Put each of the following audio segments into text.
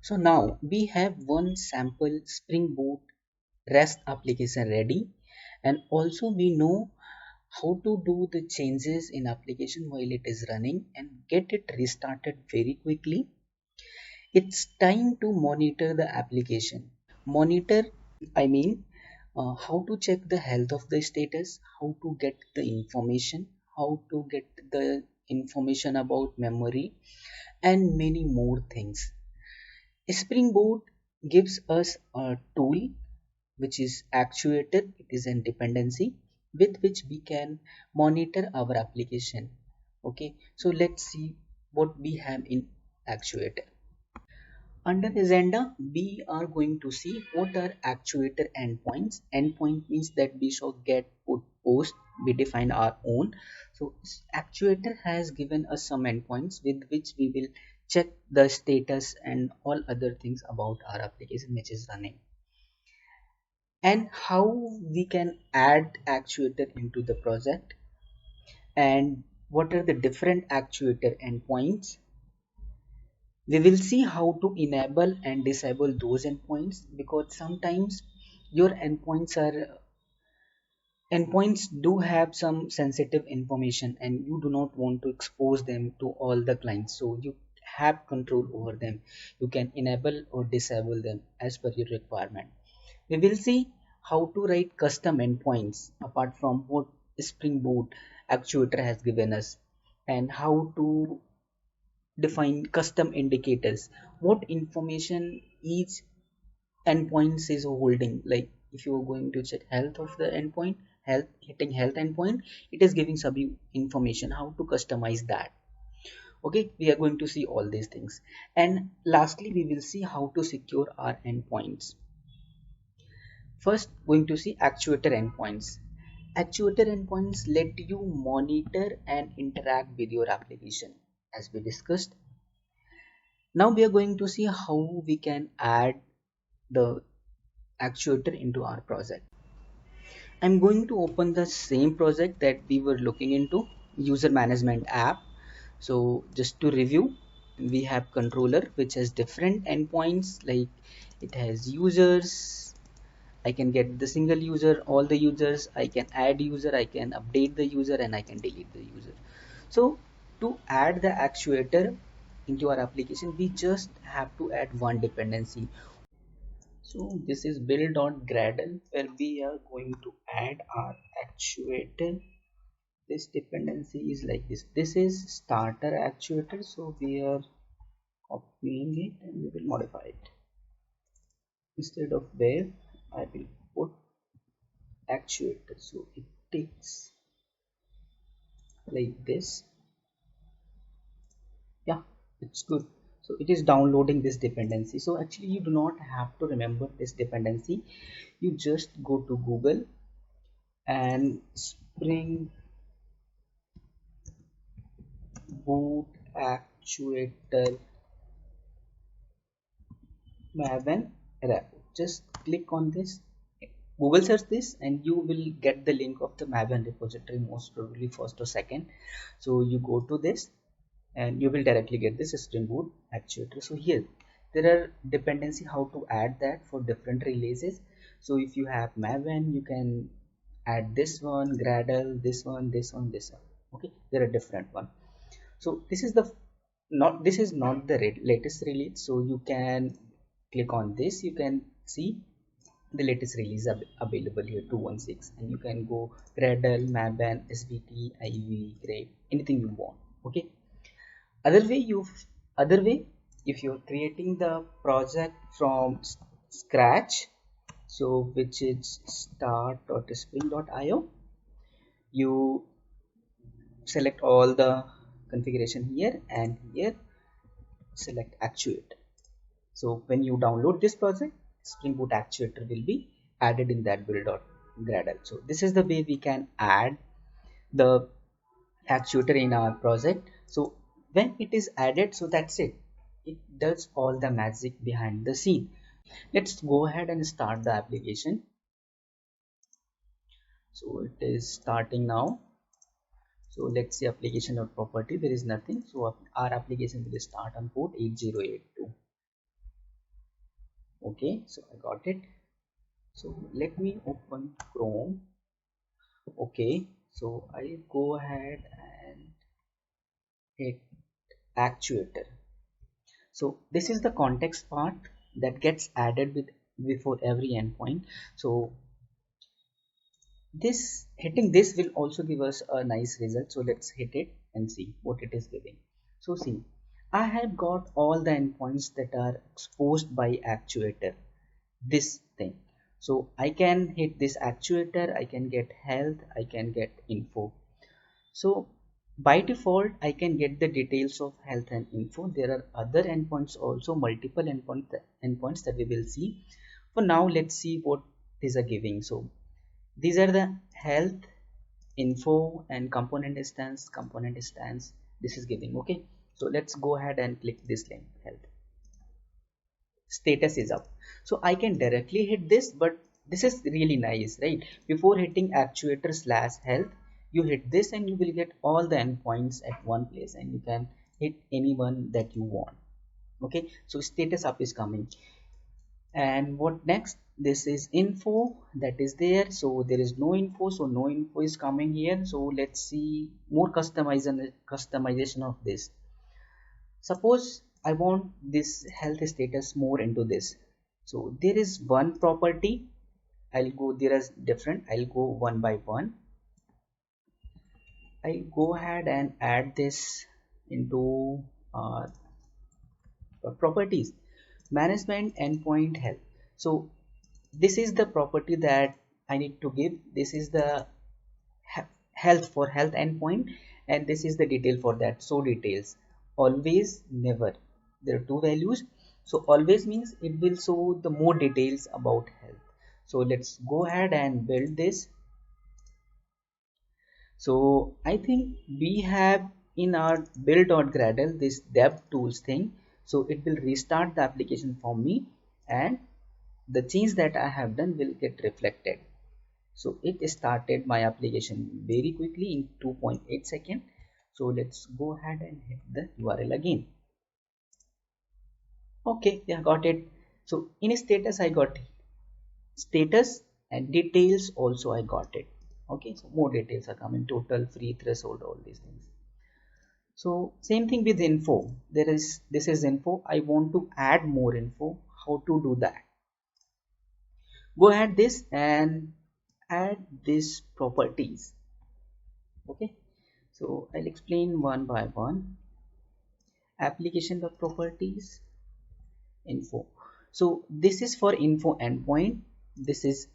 So now we have one sample Spring Boot REST application ready, and also we know how to do the changes in application while it is running and get it restarted very quickly. It's time to monitor the application. Monitor, I mean, how to check the health of the status, how to get the information, how to get the information about memory, and many more things. Spring Boot gives us a tool which is Actuator. It is a dependency with which we can monitor our application. Okay, so let's see what we have in Actuator. Under agenda, we are going to see what are actuator endpoints. Endpoint means that we shall get, put, post. We define our own. So actuator has given us some endpoints with which we will check the status and all other things about our application which is running. And how we can add actuator into the project, and what are the different actuator endpoints. We will see how to enable and disable those endpoints, because sometimes your endpoints do have some sensitive information and you do not want to expose them to all the clients, so you have control over them. You can enable or disable them as per your requirement. We will see how to write custom endpoints apart from what Spring Boot Actuator has given us, and how to define custom indicators, what information each endpoints is holding. Like if you are going to check health of the endpoint, health, hitting health endpoint, it is giving some information, how to customize that. Okay, we are going to see all these things, and lastly we will see how to secure our endpoints. First, going to see actuator endpoints. Actuator endpoints let you monitor and interact with your application, as we discussed. Now we are going to see how we can add the actuator into our project. I'm going to open the same project that we were looking into, user management app. So just to review, we have controller which has different endpoints, like it has users. I can get the single user, all the users, I can add user, I can update the user, and I can delete the user. So to add the actuator into our application, we just have to add one dependency. So this is build.gradle where we are going to add our actuator. This dependency is like this. This is starter actuator. So we are copying it and we will modify it. Instead of where, I will put actuator. So it takes like this. Yeah, it's good. So it is downloading this dependency. So actually you do not have to remember this dependency. You just go to Google and Spring Boot Actuator Maven repo. Just click on this, Google search this, and you will get the link of the Maven repository, most probably first or second. So you go to this and you will directly get this Spring Boot Actuator. So here there are dependency how to add that for different releases. So if you have Maven, you can add this one, Gradle, this one, this one, this one. Okay, there are different one. So this is the not the latest release, so you can click on this, you can see the latest release available here, 216, and you can go Gradle, Maven, SVT, IV, Grape, anything you want. Okay, other way you other way, if you're creating the project from scratch, so which is start.spring.io, you select all the configuration here, and here select actuate. So when you download this project, Spring Boot Actuator will be added in that build.gradle. So this is the way we can add the actuator in our project. So when it is added, so that's it. It does all the magic behind the scene. Let's go ahead and start the application. So it is starting now. So let's see application or property. There is nothing. So our application will start on port 8082. Okay, so I got it. So let me open Chrome. Okay, so I go ahead and hit Actuator. So this is the context part that gets added with before every endpoint. So this hitting this will also give us a nice result. So let's hit it and see what it is giving. So see, I have got all the endpoints that are exposed by Actuator, this thing. So I can hit this Actuator, I can get health, I can get info. So by default, I can get the details of health and info. There are other endpoints also, multiple endpoints that we will see. For now, let's see what these are giving. So these are the health, info, and component instance. This is giving. Okay. So let's go ahead and click this link, health. Status is up. So I can directly hit this, but this is really nice, right? Before hitting Actuator slash health, you hit this and you will get all the endpoints at one place, and you can hit anyone that you want. Okay, so status up is coming. And what next? This is info that is there. So there is no info, so no info is coming here. So let's see more customization of this. Suppose I want this health status more into this. So there is one property. I'll go, there is different. I'll go one by one. I'll go ahead and add this into uh, properties. Management endpoint health. So this is the property that I need to give. This is the health for health endpoint, and this is the detail for that. So details, always, never, there are two values. So always means it will show the more details about health. So let's go ahead and build this. So I think we have in our build.gradle this dev tools thing. So it will restart the application for me, and the change that I have done will get reflected. So it started my application very quickly in 2.8 seconds. So let's go ahead and hit the URL again. Okay, yeah, got it. So in status I got status, and details also I got it. Okay, so more details are coming, total, free, threshold, all these things. So same thing with info. This is info. I want to add more info. How to do that? Go ahead this and add these properties. Okay, so I'll explain one by one. Application of properties, info. So this is for info endpoint. This is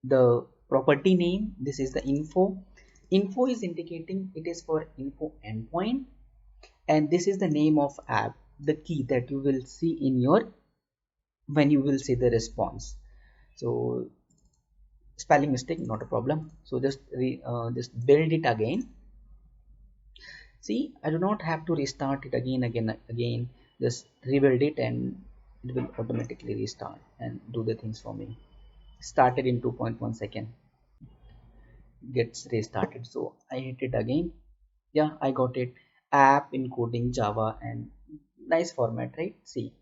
the property name. This is the info. Info is indicating it is for info endpoint, and this is the name of app, the key that you will see in your when you will see the response. So spelling mistake, not a problem. So just build it again. See, I do not have to restart it again. Just rebuild it and it will automatically restart and do the things for me. Started in 2.1 second, gets restarted. So I hit it again. Yeah, I got it. App encoding Java, and nice format, right? See,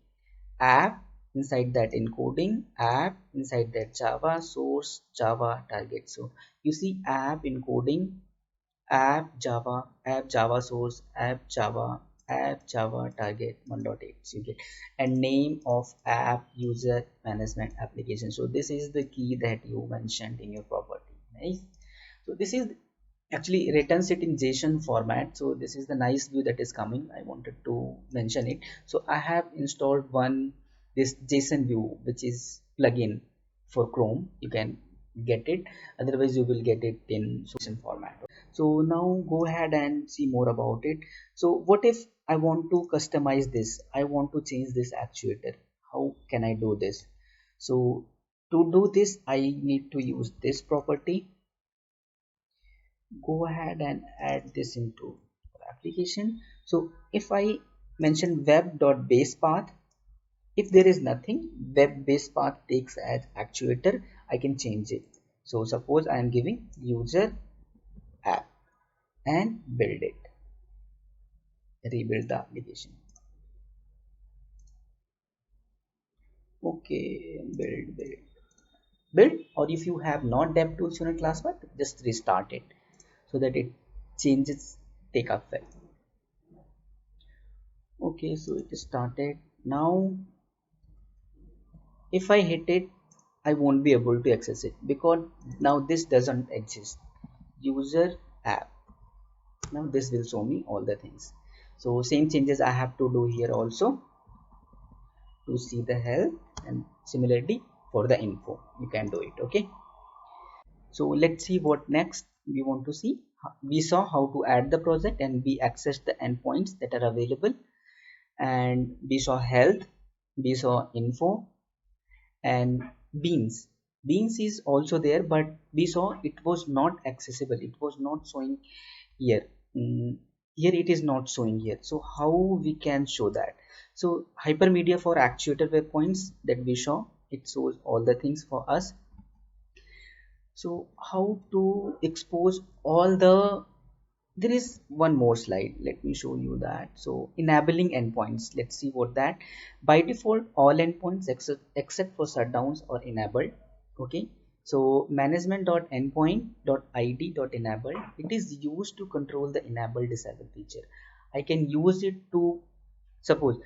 app inside that encoding, app inside that Java, source Java, target. So you see app encoding, app Java source, app Java target 1.8. So you get, and name of app user management application. So this is the key that you mentioned in your property. Nice. So this is actually returns it in JSON format. So this is the nice view that is coming. I wanted to mention it. So I have installed this JSON view, which is plugin for Chrome. You can get it, otherwise you will get it in JSON format. So now go ahead and see more about it. So what if I want to customize this? I want to change this actuator. How can I do this? So to do this, I need to use this property. Go ahead and add this into application. So if I mention web.base path, if there is nothing, web base path takes as actuator, I can change it. So suppose I am giving user app and build it, rebuild the application. Okay, build, or if you have not dev tools on your classpath, just restart it so that it changes take effect. Okay, so it is started now. If I hit it, I won't be able to access it because now this doesn't exist. User app, now this will show me all the things. So same changes I have to do here also to see the health, and similarly for the info you can do it. Okay, so let's see what next we want to see. We saw how to add the project and we access the endpoints that are available, and we saw health, we saw info, and beans is also there, but we saw it was not accessible, it was not showing here. Here it is not showing here, so how we can show that? So hypermedia for actuator waypoints that we saw, it shows all the things for us. So how to expose all the, there is one more slide, let me show you that. So enabling endpoints, let's see what that. By default all endpoints except for shutdowns are enabled. Okay, so management.endpoint.id.enable, it is used to control the enable disable feature. I can use it to, suppose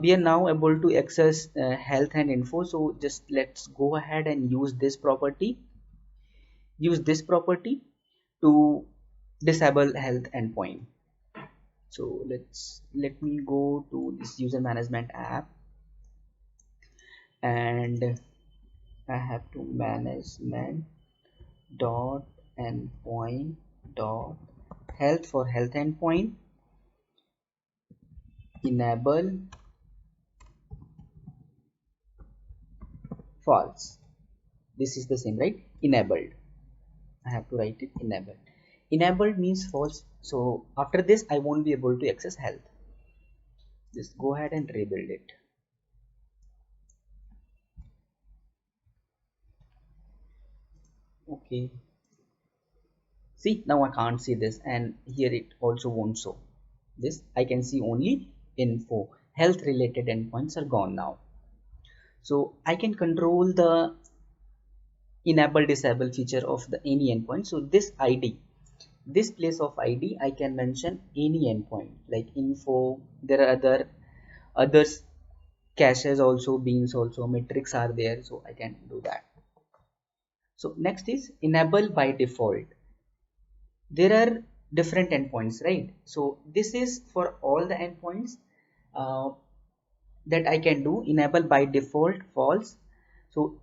we are now able to access health and info, so just let's go ahead and use this property to disable health endpoint. So let me go to this user management app, and I have to management dot endpoint dot health for health endpoint enable false. This is the same, right? Enabled, I have to write it enabled means false. So after this I won't be able to access health. Just go ahead and rebuild it. Okay, see, now I can't see this, and here it also won't show this. I can see only info. Health related endpoints are gone now. So I can control the enable disable feature of the any endpoint. So this ID, this place of ID, I can mention any endpoint like info. There are others caches also, beans also, metrics are there, so I can do that. So next is enable by default. There are different endpoints, right? So this is for all the endpoints uh, that I can do. Enable by default false, so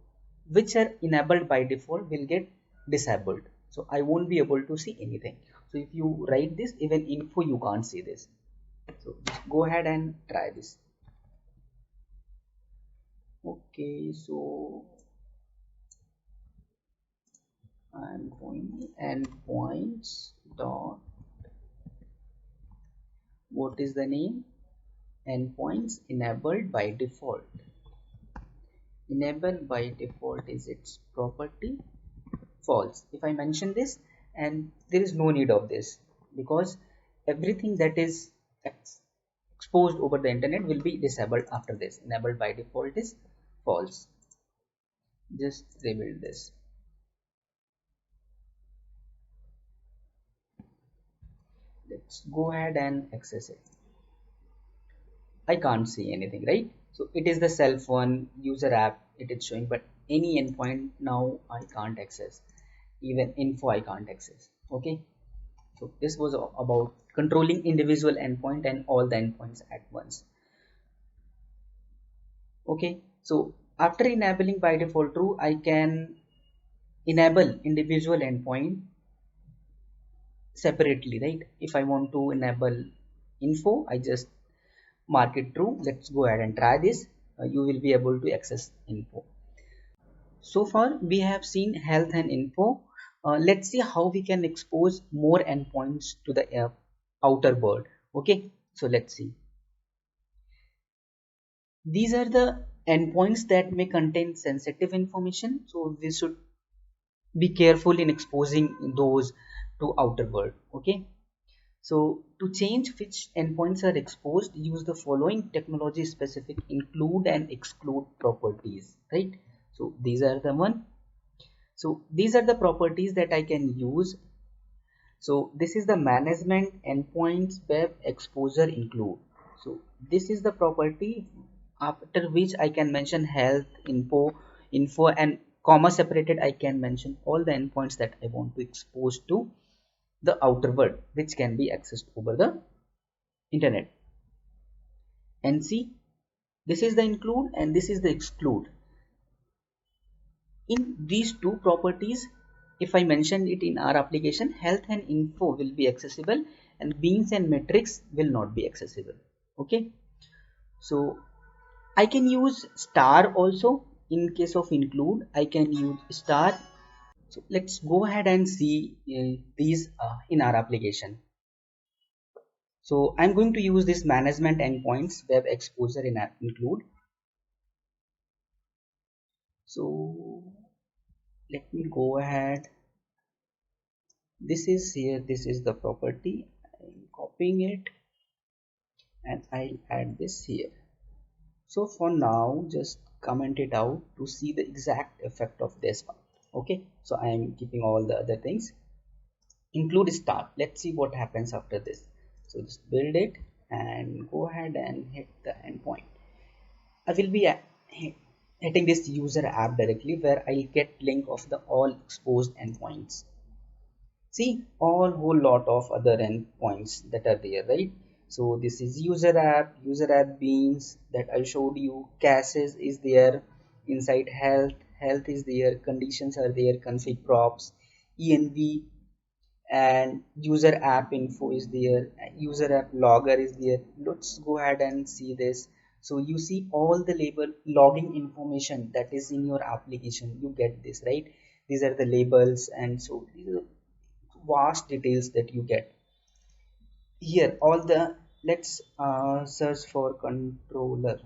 which are enabled by default will get disabled, so I won't be able to see anything. So if you write this, even info you can't see this. So just go ahead and try this. Okay, so I'm going endpoints dot, what is the name, endpoints enabled by default. Enable by default is its property false. If I mention this, and there is no need of this because everything that is exposed over the internet will be disabled after this. Enabled by default is false. Just rebuild this. Let's go ahead and access it. I can't see anything, right? So it is the self one user app it is showing, but any endpoint now I can't access. Even info I can't access. Okay, so this was about controlling individual endpoint and all the endpoints at once. Okay, so after enabling by default true, I can enable individual endpoint separately, right? If I want to enable info, I just mark it true. Let's go ahead and try this. You will be able to access info. So far we have seen health and info. Let's see how we can expose more endpoints to the outer world. Okay, so let's see. These are the endpoints that may contain sensitive information, so we should be careful in exposing those to outer world. Okay, So to change which endpoints are exposed, use the following technology specific include and exclude properties, right? So these are the one. So these are the properties that I can use. So this is the management endpoints web exposure include. So this is the property after which I can mention health, info and comma separated. I can mention all the endpoints that I want to expose to the outer world, which can be accessed over the internet. And see, this is the include and this is the exclude. In these two properties, if I mention it in our application, health and info will be accessible and beans and metrics will not be accessible. Okay, so I can use star also. In case of include, I can use star. So let's go ahead and see these in our application. So I'm going to use this management endpoints web exposure in include. So let me go ahead. This is here, this is the property. I'm copying it and I'll add this here. So for now, just comment it out to see the exact effect of this one. Okay, so I am keeping all the other things. Include start. Let's see what happens after this. So just build it and go ahead and hit the endpoint. I will be hitting this user app directly where I'll get link of the all exposed endpoints. See all whole lot of other endpoints that are there, right? So this is user app beans that I showed you, caches is there, inside health is there, conditions are there, config props, env, and user app info is there, user app logger is there. Let's go ahead and see this. So you see all the label logging information that is in your application, you get this, right? These are the labels, and so these are vast details that you get here. All the let's search for controller.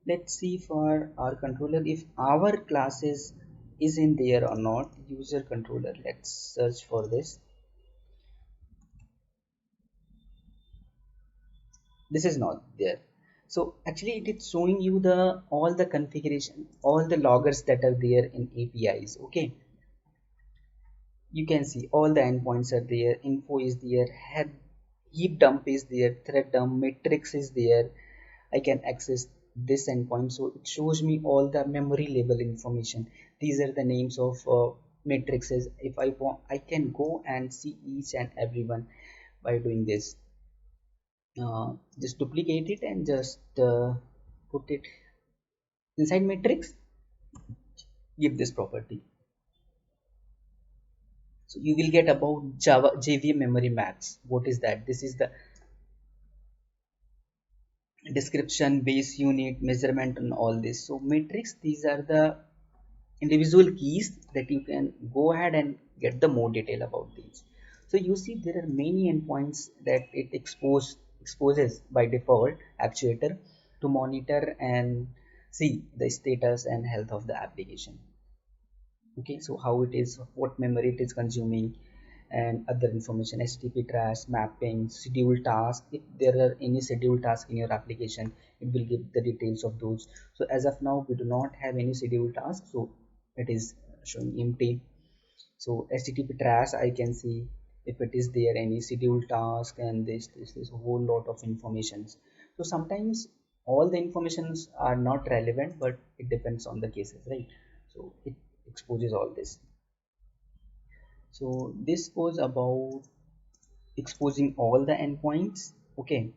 Let's see for our controller if our classes is in there or not. User controller, let's search for this. This is not there. So actually it is showing you the all the configuration, all the loggers that are there in APIs. Okay, you can see all the endpoints are there, info is there, head heap dump is there, thread dump, matrix is there. I can access this endpoint, so it shows me all the memory label information. These are the names of matrices. If I want, I can go and see each and every one by doing this. Just duplicate it and just put it inside matrix, give this property. So you will get about Java JVM memory maps. What is that? This is the description, base unit, measurement, and all this. So matrix, these are the individual keys that you can go ahead and get the more detail about these. So you see there are many endpoints that it exposes by default actuator to monitor and see the status and health of the application. Okay, so how it is, what memory it is consuming, and other information, HTTP trace, mapping, schedule task. If there are any schedule task in your application, it will give the details of those. So as of now we do not have any schedule task, so it is showing empty. So HTTP trace, I can see if it is there any schedule task, and this a whole lot of informations. So sometimes all the informations are not relevant, but it depends on the cases, right? So it exposes all this. So this was about exposing all the endpoints. Okay,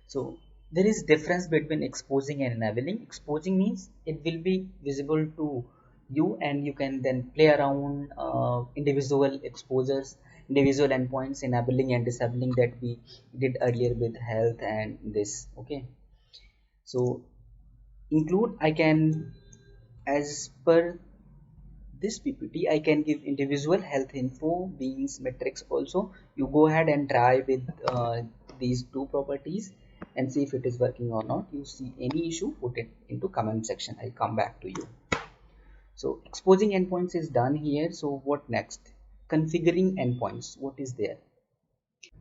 so there is difference between exposing and enabling. Exposing means it will be visible to you and you can then play around individual exposures, individual endpoints, enabling and disabling that we did earlier with health and this. Okay, so include, I can, as per this PPT, I can give individual health info, beans, metrics also. You go ahead and try with these two properties and see if it is working or not. You see any issue, put it into comment section. I'll come back to you. So exposing endpoints is done here. So what next? Configuring endpoints, what is there?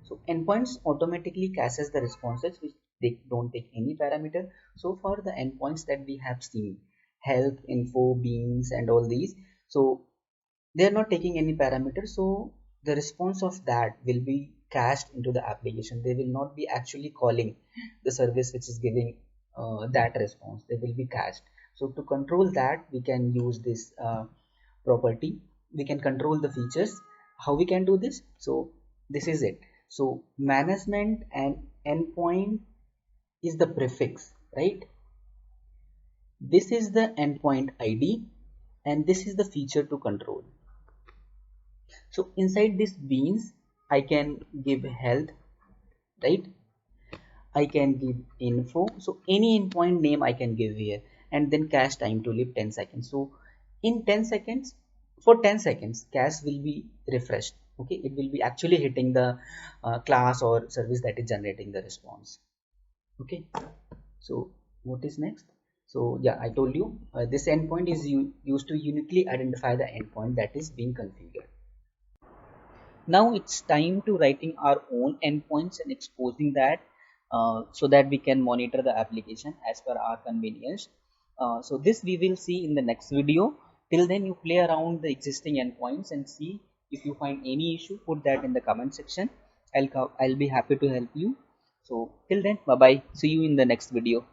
So endpoints automatically caches the responses which they don't take any parameter. So for the endpoints that we have seen, health, info, beans, and all these, so they are not taking any parameter. So the response of that will be cached into the application. They will not be actually calling the service which is giving that response. They will be cached. So to control that, we can use this property. We can control the features. How we can do this? So this is it. So management and endpoint is the prefix, right? This is the endpoint ID and this is the feature to control. So inside this beans, I can give health, right? I can give info. So any endpoint name I can give here, and then cache time to live 10 seconds. So in 10 seconds, for 10 seconds, cache will be refreshed. Okay, it will be actually hitting the class or service that is generating the response. Okay, so what is next? So yeah, I told you this endpoint is used to uniquely identify the endpoint that is being configured. Now it's time to writing our own endpoints and exposing that so that we can monitor the application as per our convenience. So this we will see in the next video. Till then, you play around the existing endpoints and see if you find any issue. Put that in the comment section. I'll be happy to help you. So till then, bye bye. See you in the next video.